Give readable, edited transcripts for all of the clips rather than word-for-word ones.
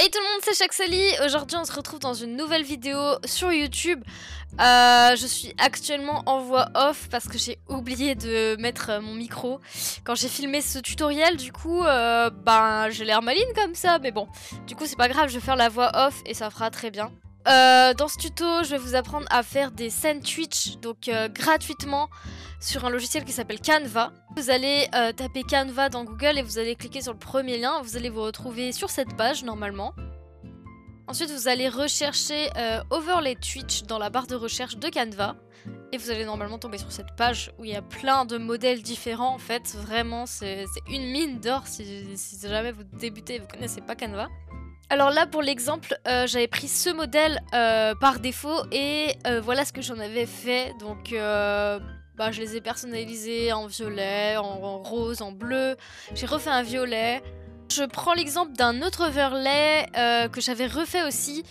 Hey tout le monde, c'est Chaksali. Aujourd'hui on se retrouve dans une nouvelle vidéo sur YouTube. Je suis actuellement en voix off parce que j'ai oublié de mettre mon micro quand j'ai filmé ce tutoriel. Du coup j'ai l'air maline comme ça, mais bon, du coup c'est pas grave, je vais faire la voix off et ça fera très bien. Dans ce tuto, je vais vous apprendre à faire des scènes Twitch, donc gratuitement, sur un logiciel qui s'appelle Canva. Vous allez taper Canva dans Google et vous allez cliquer sur le premier lien. Vous allez vous retrouver sur cette page normalement. Ensuite, vous allez rechercher Overlay Twitch dans la barre de recherche de Canva. Et vous allez normalement tomber sur cette page où il y a plein de modèles différents. En fait, vraiment, c'est une mine d'or si jamais vous débutez et vous connaissez pas Canva. Alors là pour l'exemple j'avais pris ce modèle par défaut et voilà ce que j'en avais fait. Donc je les ai personnalisés en violet, en rose, en bleu. J'ai refait un violet. Je prends l'exemple d'un autre overlay que j'avais refait aussi,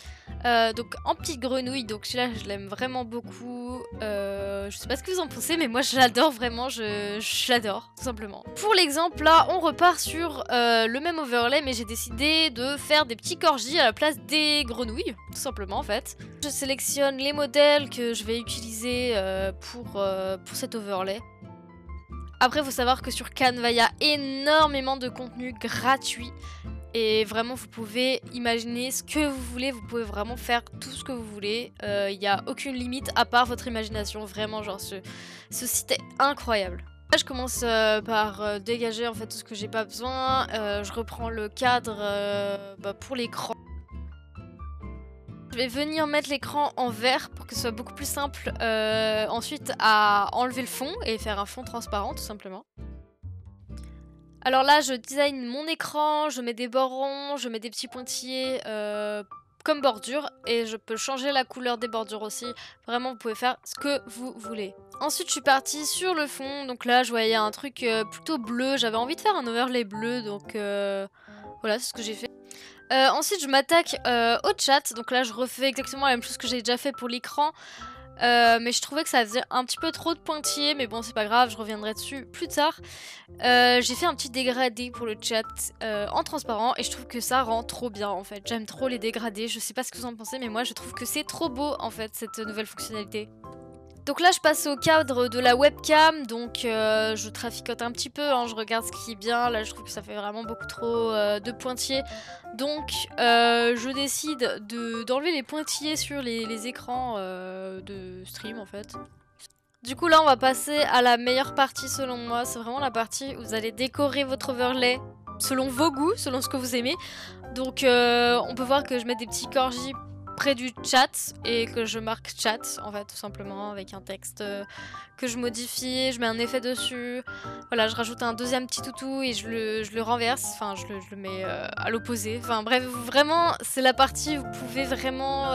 donc en petite grenouille. Donc celui-là je l'aime vraiment beaucoup. Je sais pas ce que vous en pensez, mais moi j'adore vraiment, j'adore tout simplement. Pour l'exemple là, on repart sur le même overlay, mais j'ai décidé de faire des petits corgis à la place des grenouilles, tout simplement en fait. Je sélectionne les modèles que je vais utiliser pour cet overlay. Après, il faut savoir que sur Canva, il y a énormément de contenu gratuit. Et vraiment, vous pouvez imaginer ce que vous voulez. Vous pouvez vraiment faire tout ce que vous voulez. Il n'y a aucune limite à part votre imagination. Vraiment, genre, ce site est incroyable. Là, je commence par dégager en fait tout ce que j'ai pas besoin. Je reprends le cadre pour l'écran. Je vais venir mettre l'écran en vert pour que ce soit beaucoup plus simple ensuite à enlever le fond et faire un fond transparent tout simplement. Alors là je design mon écran, je mets des bords ronds, je mets des petits pointillés comme bordure et je peux changer la couleur des bordures aussi. Vraiment vous pouvez faire ce que vous voulez. Ensuite je suis partie sur le fond, donc là je voyais un truc plutôt bleu, j'avais envie de faire un overlay bleu donc voilà c'est ce que j'ai fait. Ensuite je m'attaque au chat, donc là je refais exactement la même chose que j'ai déjà fait pour l'écran, mais je trouvais que ça faisait un petit peu trop de pointillés, mais bon c'est pas grave, je reviendrai dessus plus tard. J'ai fait un petit dégradé pour le chat en transparent et je trouve que ça rend trop bien en fait, j'aime trop les dégradés, je sais pas ce que vous en pensez mais moi je trouve que c'est trop beau en fait cette nouvelle fonctionnalité. Donc là je passe au cadre de la webcam, donc je traficote un petit peu, hein, je regarde ce qui est bien, là je trouve que ça fait vraiment beaucoup trop de pointillés. Donc je décide d'enlever les pointillés sur les écrans de stream en fait. Du coup là on va passer à la meilleure partie selon moi, c'est vraiment la partie où vous allez décorer votre overlay selon vos goûts, selon ce que vous aimez. Donc on peut voir que je mets des petits corgis près du chat et que je marque chat en fait tout simplement avec un texte que je modifie, je mets un effet dessus, voilà je rajoute un deuxième petit toutou et je le renverse, enfin je le mets à l'opposé, enfin bref vraiment c'est la partie où vous pouvez vraiment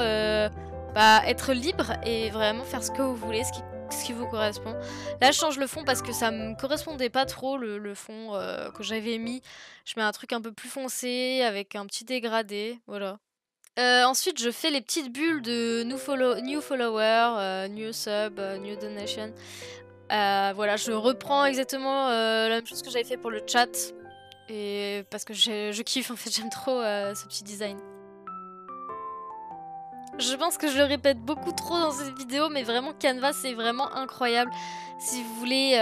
être libre et vraiment faire ce que vous voulez, ce qui vous correspond. Là je change le fond parce que ça me correspondait pas trop le fond que j'avais mis, je mets un truc un peu plus foncé avec un petit dégradé, voilà. Ensuite, je fais les petites bulles de new follower, new sub, new donation. Voilà, je reprends exactement la même chose que j'avais fait pour le chat. Et parce que je kiffe, en fait, j'aime trop ce petit design. Je pense que je le répète beaucoup trop dans cette vidéo, mais vraiment Canva c'est vraiment incroyable. Si vous voulez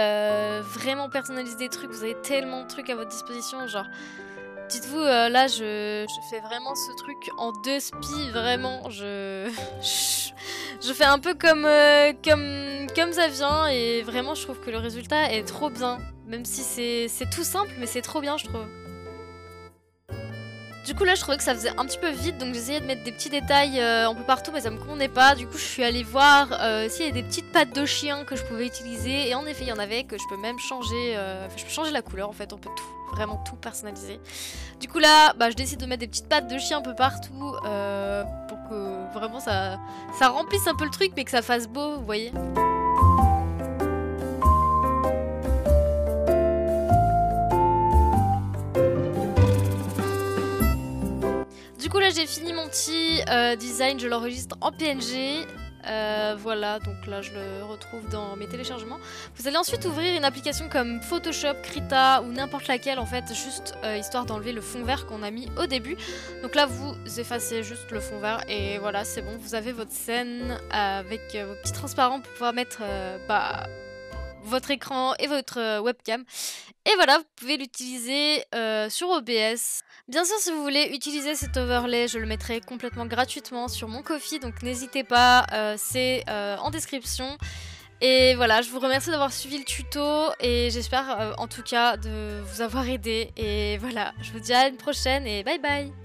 vraiment personnaliser des trucs, vous avez tellement de trucs à votre disposition, genre... Dites-vous, là, je fais vraiment ce truc en 2 spies, vraiment, je fais un peu comme ça vient, et vraiment, je trouve que le résultat est trop bien. Même si c'est tout simple, mais c'est trop bien, je trouve. Du coup, là, je trouvais que ça faisait un petit peu vite, donc j'essayais de mettre des petits détails un peu partout, mais ça me convenait pas. Du coup, je suis allée voir s'il y a des petites pattes de chien que je pouvais utiliser, et en effet, il y en avait que je peux même changer, je peux changer la couleur, en fait, on peut tout, vraiment tout personnaliser. Du coup, là, je décide de mettre des petites pattes de chien un peu partout, pour que vraiment ça remplisse un peu le truc, mais que ça fasse beau, vous voyez. Du coup là j'ai fini mon petit design, je l'enregistre en PNG. Voilà, donc là je le retrouve dans mes téléchargements. Vous allez ensuite ouvrir une application comme Photoshop, Krita ou n'importe laquelle en fait, juste histoire d'enlever le fond vert qu'on a mis au début. Donc là vous effacez juste le fond vert et voilà, c'est bon, vous avez votre scène avec vos petits transparents pour pouvoir mettre votre écran et votre webcam. Et voilà, vous pouvez l'utiliser sur OBS. Bien sûr, si vous voulez utiliser cet overlay, je le mettrai complètement gratuitement sur mon Ko-fi, donc n'hésitez pas, c'est en description. Et voilà, je vous remercie d'avoir suivi le tuto et j'espère en tout cas de vous avoir aidé. Et voilà, je vous dis à une prochaine et bye bye.